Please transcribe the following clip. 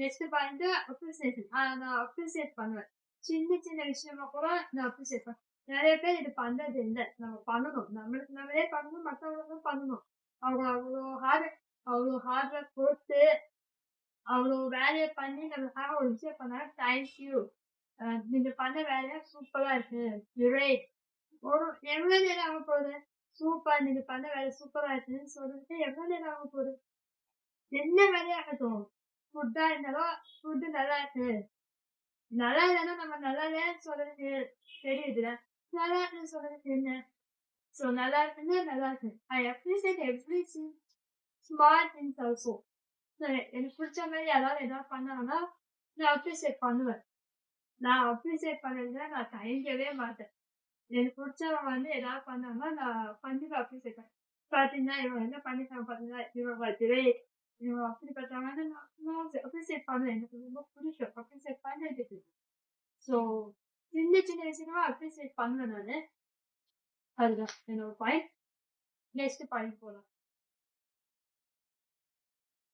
Next point appreciation. நான் appreciate பண்ணுவேன். சின்ன சின்ன விஷயமா கூட நான் அப்ரிசியேட் பண்ணுவேன். நிறைய பேர் இது பண்றது இல்ல. நம்ம பண்ணணும். நம்மளுக்கு நம்மளே பண்ணணும், மத்தவங்களுக்கும் பண்ணணும். அவங்க அவ்வளோ ஹார்ட் ஒர்க் போட்டு அவ்வளோ வேலையை பண்ணி நம்மளுக்காக ஒரு விஷயம் பண்ணாங்க. தேங்க்யூ. நீங்க பண்ண வேலையா சூப்பரா இருக்கு. கிரேட். எவ்வளவு நேரம் ஆக போகுது? சூப்பர், நீங்க பண்ண வேலை சூப்பரா இருக்குன்னு சொல்லிட்டு எவ்வளவு நேரம் ஆக போகுது? என்ன வேலையாகட்டும், ஃபுட்டா இருந்தாலும் ஃபுட்டு நல்லா இருக்கு. நல்லா இல்லைன்னா நம்ம நல்லா இல்லைன்னு சொல்றதுக்கு தெரியுதுல. நல்லா இருக்குன்னு சொல்றதுக்கு என்ன? ஸோ நல்லா இருக்குன்னா நல்லா இருக்கு. ஐ appreciate every small things also. எனக்கு பிடிச்ச மாதிரி ஏதாவது பண்ணாங்கன்னா நான் அப்ரிசியேட் பண்ணுவேன். நான் அப்ரிசியேட் பண்ணதுன்னா நான் தயங்கவே மாட்டேன். எனக்கு பிடிச்சவங்க ஏதாவது பண்ணாங்கன்னா நான் கண்டிப்பா அப்ரிசியேட் பண்ணுவேன். பாத்தீங்கன்னா இவங்க என்ன பண்ணிருக்காங்க பாத்தீங்களா, இவங்க கிரேட், இவங்க அப்படிப்பட்டவங்க நான் அப்ரிசியேட் பண்ணுவேன். எனக்கு ரொம்ப பிடிக்கும் அப்ரிசியேட் பண்றதுக்கு. ஸோ சின்ன சின்ன விஷயமா அப்ரிசியேட் பண்ணுவேன் நானு. அதுதான் என்னோட பாயிண்ட். நெக்ஸ்ட் பாயிண்ட் போலாம்.